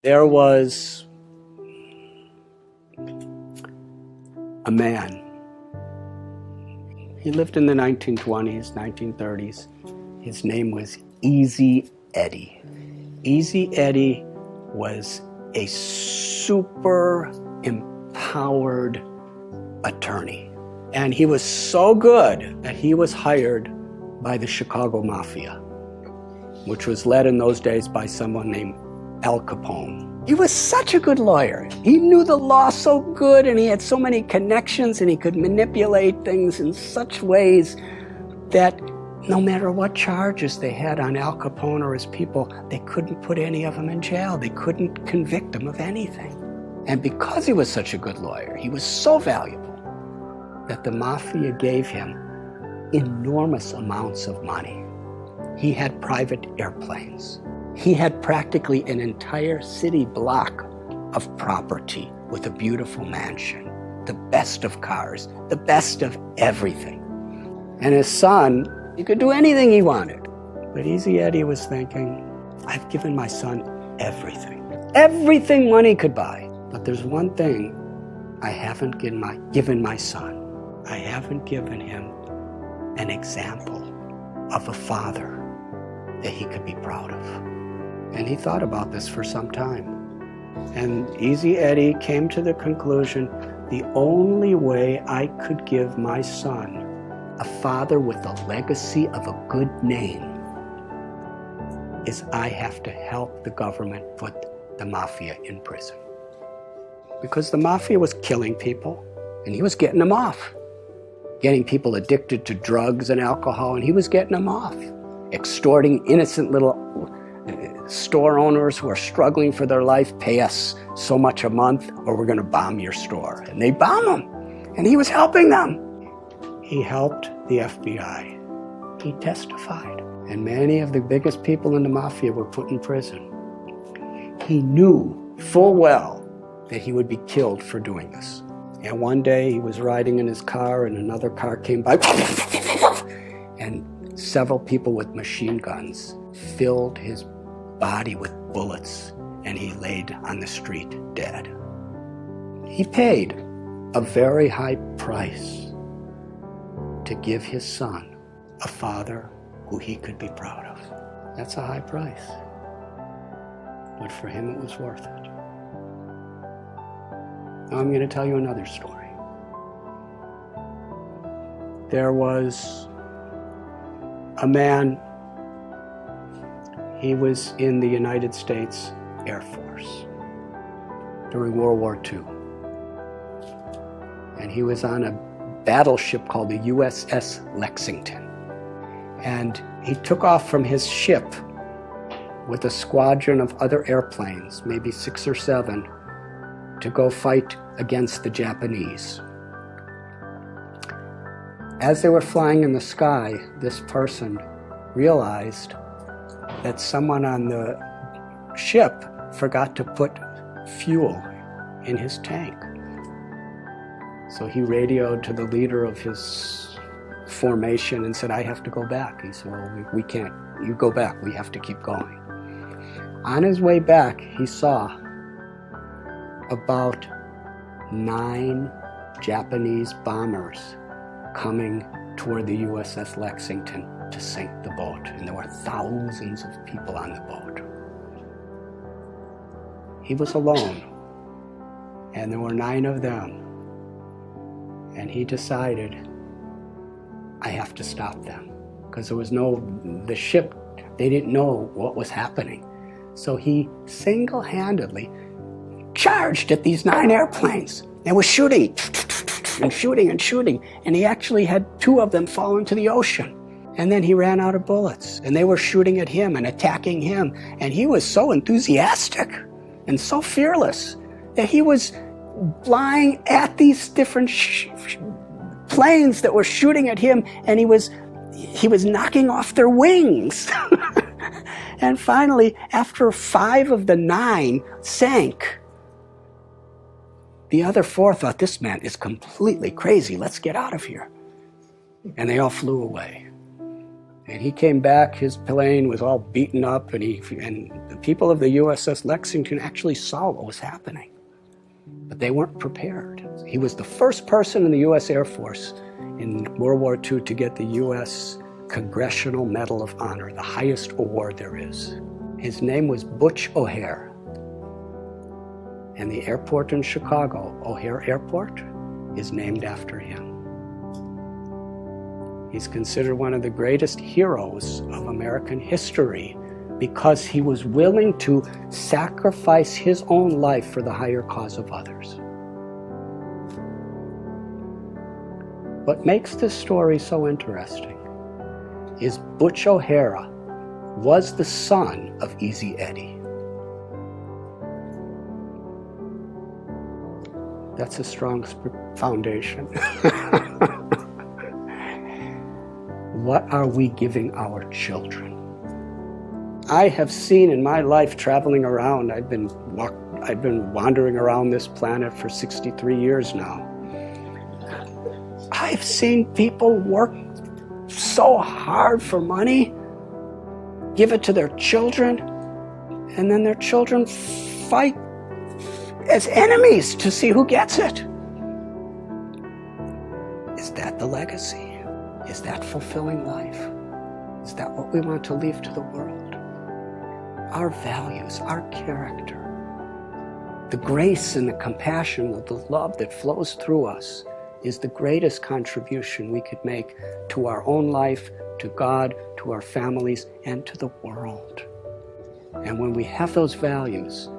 There was a man. He lived in the 1920s, 1930s. His name was Easy Eddie. Easy Eddie was a super empowered attorney. And he was so good that he was hired by the Chicago Mafia, which was led in those days by someone named Al Capone. He was such a good lawyer. He knew the law so good, and he had so many connections, and he could manipulate things in such ways that no matter what charges they had on Al Capone or his people, they couldn't put any of them in jail. They couldn't convict him of anything. And because he was such a good lawyer, he was so valuable that the Mafia gave him enormous amounts of money. He had private airplanes. He had practically an entire city block of property with a beautiful mansion, the best of cars, the best of everything. And his son, he could do anything he wanted. But Easy Eddie was thinking, I've given my son everything. Everything money could buy. But there's one thing I haven't given my son. I haven't given him an example of a father that he could be proud of. And he thought about this for some time. And Easy Eddie came to the conclusion, the only way I could give my son a father with a legacy of a good name is I have to help the government put the Mafia in prison. Because the Mafia was killing people, and he was getting them off. Getting people addicted to drugs and alcohol, and he was getting them off. Extorting innocent little store owners who are struggling for their life, pay us so much a month or we're going to bomb your store. And they bomb them. And he was helping them. He helped the FBI. He testified. And many of the biggest people in the Mafia were put in prison. He knew full well that he would be killed for doing this. And one day he was riding in his car and another car came by and several people with machine guns filled his body with bullets, and he laid on the street dead. He paid a very high price to give his son a father who he could be proud of. That's a high price, but for him it was worth it. Now I'm going to tell you another story. There was a man. He was in the United States Air Force during World War II. And he was on a battleship called the USS Lexington. And he took off from his ship with a squadron of other airplanes, maybe 6 or 7, to go fight against the Japanese. As they were flying in the sky, this person realized that someone on the ship forgot to put fuel in his tank. So he radioed to the leader of his formation and said, I have to go back. He said, well, we can't. You go back. We have to keep going. On his way back, he saw about 9 Japanese bombers coming toward the USS Lexington to sink the boat, and there were thousands of people on the boat. He was alone, and there were 9 of them, and he decided, I have to stop them, because there was the ship, they didn't know what was happening. So he single-handedly charged at these 9 airplanes and was shooting and shooting and shooting, and he actually had 2 of them fall into the ocean. And then he ran out of bullets, and they were shooting at him and attacking him. And he was so enthusiastic and so fearless that he was flying at these different planes that were shooting at him, and he was knocking off their wings. And finally, after 5 of the 9 sank, the other 4 thought, this man is completely crazy. Let's get out of here. And they all flew away. And he came back, his plane was all beaten up, and the people of the USS Lexington actually saw what was happening. But they weren't prepared. He was the first person in the U.S. Air Force in World War II to get the U.S. Congressional Medal of Honor, the highest award there is. His name was Butch O'Hare. And the airport in Chicago, O'Hare Airport, is named after him. He's considered one of the greatest heroes of American history because he was willing to sacrifice his own life for the higher cause of others. What makes this story so interesting is Butch O'Hara was the son of Easy Eddie. That's a strong foundation. What are we giving our children? I have seen in my life traveling around, I've been wandering around this planet for 63 years now. I've seen people work so hard for money, give it to their children, and then their children fight as enemies to see who gets it. Is that the legacy? Is that fulfilling life? Is that what we want to leave to the world? Our values, our character, the grace and the compassion, the love that flows through us is the greatest contribution we could make to our own life, to God, to our families, and to the world. And when we have those values,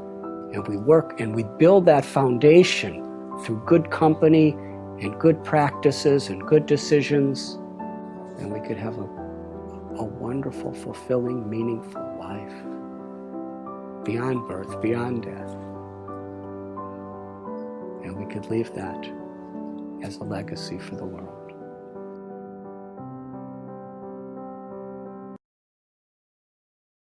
and we work and we build that foundation through good company and good practices and good decisions, then we could have a wonderful, fulfilling, meaningful life beyond birth, beyond death. And we could leave that as a legacy for the world.